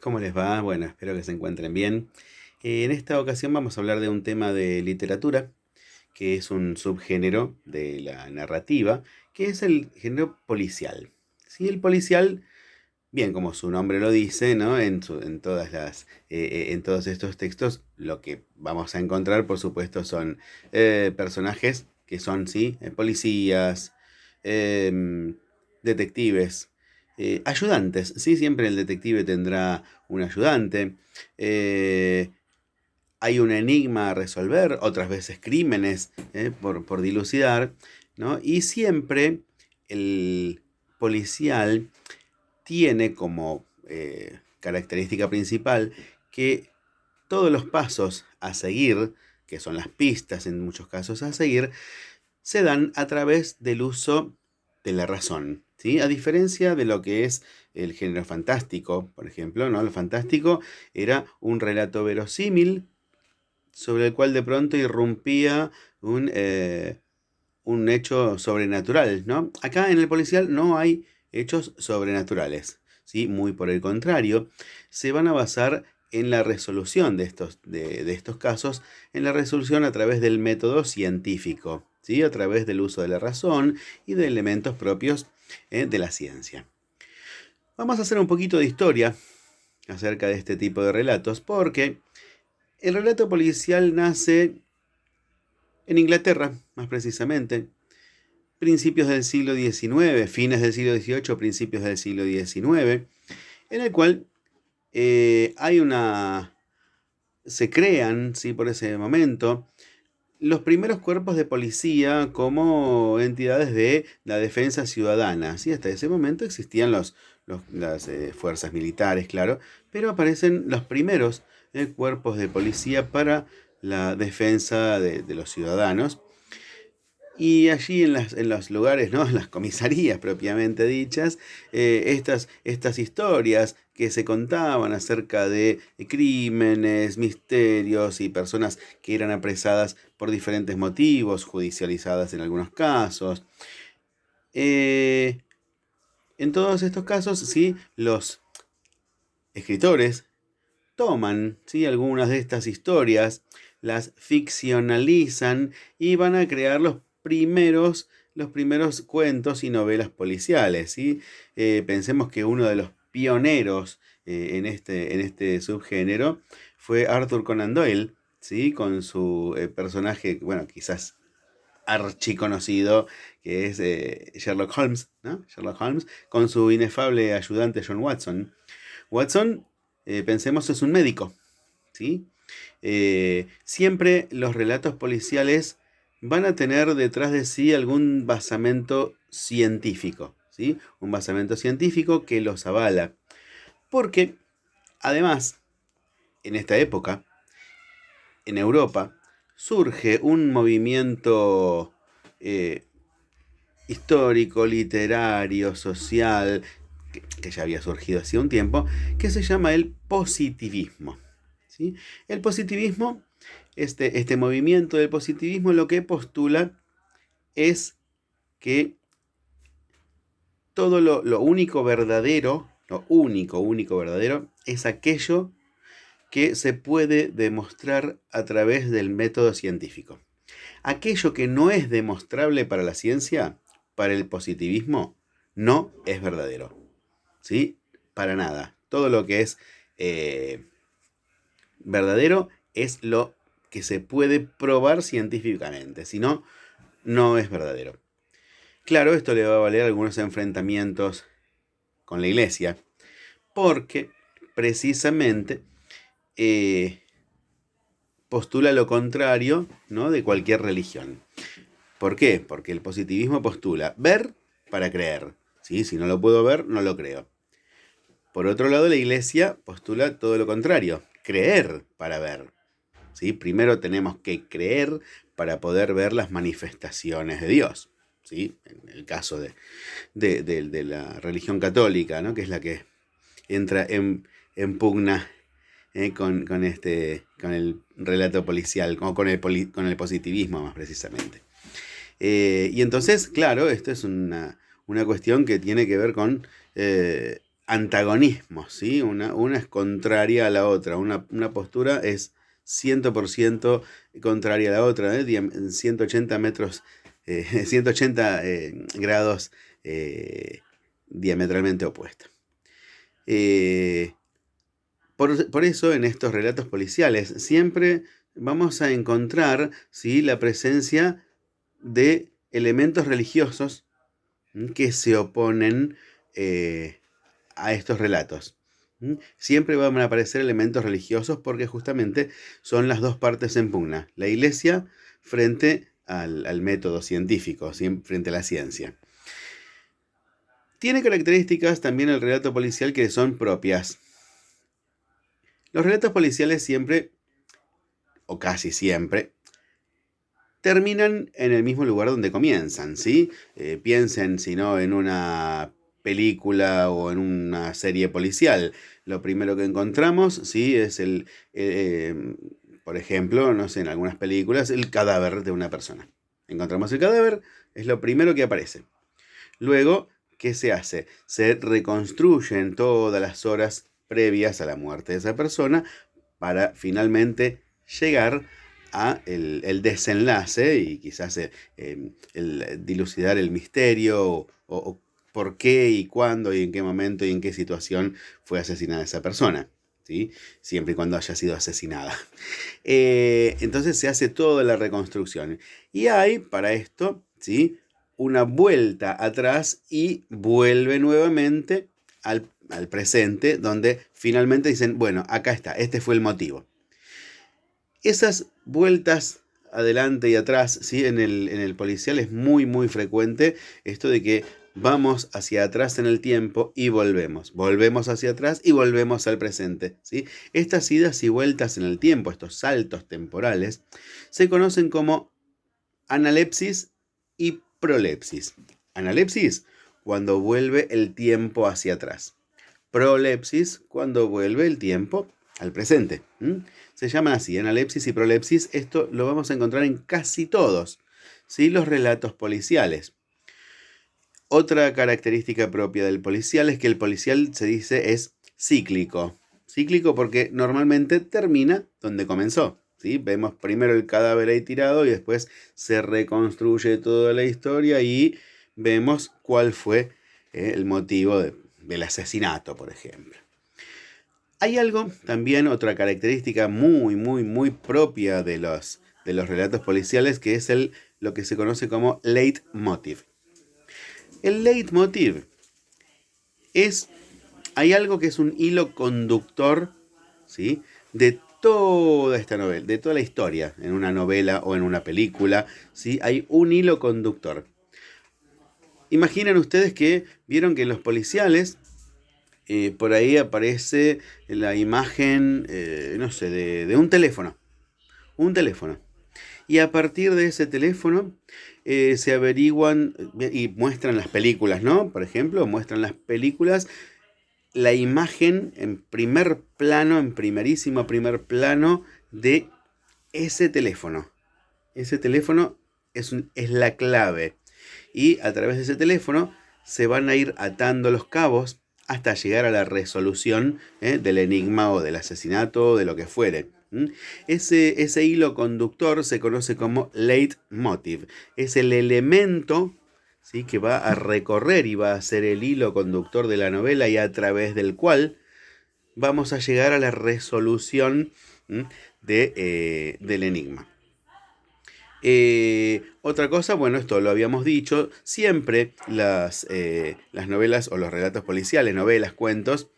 ¿Cómo les va? Bueno, espero que se encuentren bien. En esta ocasión vamos a hablar de un tema de literatura, que es un subgénero de la narrativa, que es el género policial. Sí, el policial, bien como su nombre lo dice, ¿no? En todas en todos estos textos, lo que vamos a encontrar, por supuesto, son personajes que son, sí, policías, em, detectives, ayudantes, sí, siempre el detective tendrá un ayudante. eh, Hay un enigma a resolver, otras veces crímenes por dilucidar, ¿no? Y siempre el policial tiene como característica principal que todos los pasos a seguir, que son las pistas en muchos casos a seguir, se dan a través del uso de la razón, ¿sí? A diferencia de lo que es el género fantástico, por ejemplo, ¿no? Lo fantástico era un relato verosímil sobre el cual de pronto irrumpía un hecho sobrenatural, ¿no? Acá en el policial no hay hechos sobrenaturales, ¿sí? Muy por el contrario, se van a basar en la resolución de estos casos, en la resolución a través del método científico, ¿sí? A través del uso de la razón y de elementos propios de la ciencia. Vamos a hacer un poquito de historia acerca de este tipo de relatos, porque el relato policial nace en Inglaterra, más precisamente, principios del siglo XIX, fines del siglo XVIII, principios del siglo XIX, en el cual hay una... se crean, ¿sí? Por ese momento, los primeros cuerpos de policía como entidades de la defensa ciudadana. ¿Sí? Hasta ese momento existían las fuerzas militares, claro, pero aparecen los primeros cuerpos de policía para la defensa de los ciudadanos. Y allí en los lugares, ¿no? En las comisarías propiamente dichas, estas historias que se contaban acerca de crímenes, misterios y personas que eran apresadas por diferentes motivos, judicializadas en algunos casos. Eh, en todos estos casos, sí, los escritores toman, ¿sí? Algunas de estas historias, las ficcionalizan y van a crear los primeros cuentos y novelas policiales, ¿sí? Pensemos que uno de los pioneros en este subgénero fue Arthur Conan Doyle, ¿sí? Con su personaje, bueno, quizás archiconocido, que es Sherlock Holmes, ¿no? Sherlock Holmes, con su inefable ayudante John Watson. Watson, pensemos, es un médico, ¿sí? Siempre los relatos policiales van a tener detrás de sí algún basamento científico, ¿sí? Un basamento científico que los avala. Porque, además, en esta época, en Europa, surge un movimiento eh, histórico, literario, social, que ya había surgido hacía un tiempo, que se llama el positivismo. ¿Sí? El positivismo, este movimiento del positivismo, lo que postula es que todo lo único verdadero, único verdadero, es aquello que se puede demostrar a través del método científico. Aquello que no es demostrable para la ciencia, para el positivismo, no es verdadero. ¿Sí? Para nada. Todo lo que es eh, verdadero es lo que se puede probar científicamente. Si no, no es verdadero. Claro, esto le va a valer algunos enfrentamientos con la iglesia, porque precisamente eh, postula lo contrario, ¿no? De cualquier religión. ¿Por qué? Porque el positivismo postula ver para creer. ¿Sí? Si no lo puedo ver, no lo creo. Por otro lado, la iglesia postula todo lo contrario, creer para ver. ¿Sí? Primero tenemos que creer para poder ver las manifestaciones de Dios. ¿Sí? En el caso de la religión católica, ¿no? Que es la que entra en pugna con el relato policial, o con el positivismo más precisamente. Y entonces, claro, esto es una cuestión que tiene que ver con antagonismos, ¿sí? Una es contraria a la otra, una postura es 100% contraria a la otra, 180 metros, 180 grados diametralmente opuesta. Por eso en estos relatos policiales siempre vamos a encontrar, ¿sí?, la presencia de elementos religiosos que se oponen a estos relatos. Siempre van a aparecer elementos religiosos porque justamente son las dos partes en pugna. La iglesia frente al método científico, frente a la ciencia. Tiene características también el relato policial que son propias. Los relatos policiales siempre, o casi siempre, terminan en el mismo lugar donde comienzan, ¿sí? Piensen, si no, en una película o en una serie policial. Lo primero que encontramos, ¿sí?, es por ejemplo, no sé, en algunas películas, el cadáver de una persona. Encontramos el cadáver, es lo primero que aparece. Luego, ¿qué se hace? Se reconstruyen todas las horas previas a la muerte de esa persona para finalmente llegar a el desenlace y quizás el dilucidar el misterio o por qué y cuándo y en qué momento y en qué situación fue asesinada esa persona, ¿sí? Siempre y cuando haya sido asesinada. Entonces se hace toda la reconstrucción. Y hay para esto, ¿sí?, una vuelta atrás y vuelve nuevamente al presente, donde finalmente dicen, bueno, acá está, este fue el motivo. Esas vueltas adelante y atrás, ¿sí?, en el policial es muy, muy frecuente esto de que vamos hacia atrás en el tiempo y volvemos hacia atrás y volvemos al presente, ¿sí? Estas idas y vueltas en el tiempo, estos saltos temporales, se conocen como analepsis y prolepsis. Analepsis, cuando vuelve el tiempo hacia atrás. Prolepsis, cuando vuelve el tiempo al presente. Se llaman así, analepsis y prolepsis. Esto lo vamos a encontrar en casi todos, ¿sí?, los relatos policiales. Otra característica propia del policial es que el policial, se dice, es cíclico. Cíclico porque normalmente termina donde comenzó, ¿sí? Vemos primero el cadáver ahí tirado y después se reconstruye toda la historia y vemos cuál fue el motivo del asesinato, por ejemplo. Hay algo también, otra característica muy, muy, muy propia de los relatos policiales, que es lo que se conoce como leitmotiv. El leitmotiv hay algo que es un hilo conductor, ¿sí?, de toda esta novela, de toda la historia, en una novela o en una película, ¿sí? Hay un hilo conductor. Imaginen ustedes que vieron que en los policiales por ahí aparece la imagen, no sé, de un teléfono. Un teléfono. Y a partir de ese teléfono se averiguan y muestran las películas, ¿no? Por ejemplo, muestran las películas, la imagen en primer plano, en primerísimo primer plano de ese teléfono. Ese teléfono es la clave. Y a través de ese teléfono se van a ir atando los cabos hasta llegar a la resolución del enigma o del asesinato o de lo que fuere. Ese hilo conductor se conoce como leitmotiv. Es el elemento, ¿sí?, que va a recorrer y va a ser el hilo conductor de la novela y a través del cual vamos a llegar a la resolución del enigma. Otra cosa, bueno, esto lo habíamos dicho, siempre las novelas o los relatos policiales, novelas, cuentos,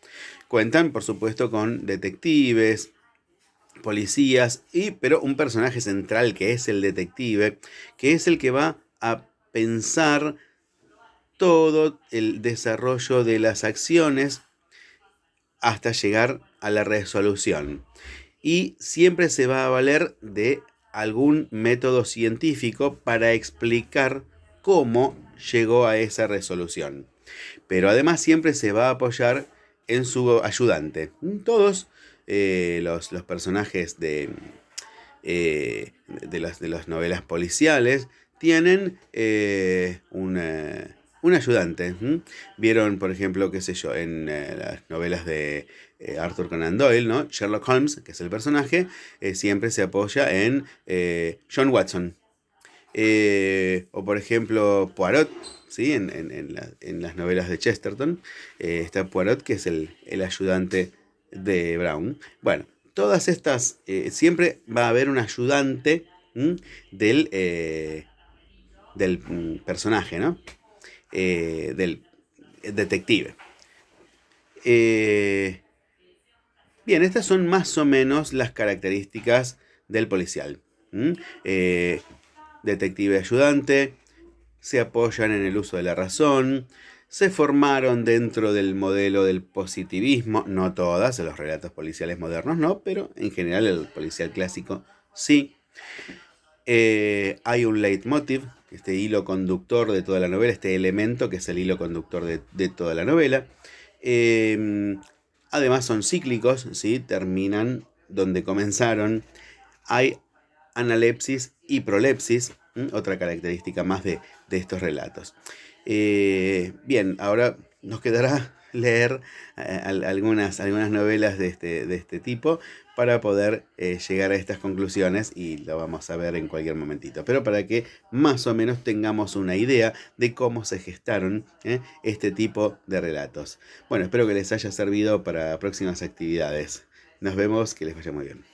cuentan por supuesto con detectives, policías, pero un personaje central que es el detective, que es el que va a pensar todo el desarrollo de las acciones hasta llegar a la resolución. Y siempre se va a valer de algún método científico para explicar cómo llegó a esa resolución. Pero además siempre se va a apoyar en su ayudante. Todos los personajes de las novelas policiales tienen un ayudante. Vieron, por ejemplo, qué sé yo, en las novelas de Arthur Conan Doyle, ¿no? Sherlock Holmes, que es el personaje, siempre se apoya en John Watson. O por ejemplo, Poirot, ¿sí? En las novelas de Chesterton, está Poirot, que es el ayudante de Brown. Bueno, todas estas, siempre va a haber un ayudante del, del personaje, ¿no? Del detective. Eh, Bien, estas son más o menos las características del policial. ¿Mm? Eh, Detective ayudante, se apoyan en el uso de la razón, se formaron dentro del modelo del positivismo, no todas, en los relatos policiales modernos no, pero en general el policial clásico sí. Hay un leitmotiv, este hilo conductor de toda la novela, este elemento que es el hilo conductor de toda la novela. Eh, Además son cíclicos, ¿sí? Terminan donde comenzaron. Hay analepsis y prolepsis, otra característica más de estos relatos. Bien, ahora nos quedará leer algunas novelas de este tipo para poder llegar a estas conclusiones y lo vamos a ver en cualquier momentito. Pero para que más o menos tengamos una idea de cómo se gestaron este tipo de relatos. Bueno, espero que les haya servido para próximas actividades. Nos vemos, que les vaya muy bien.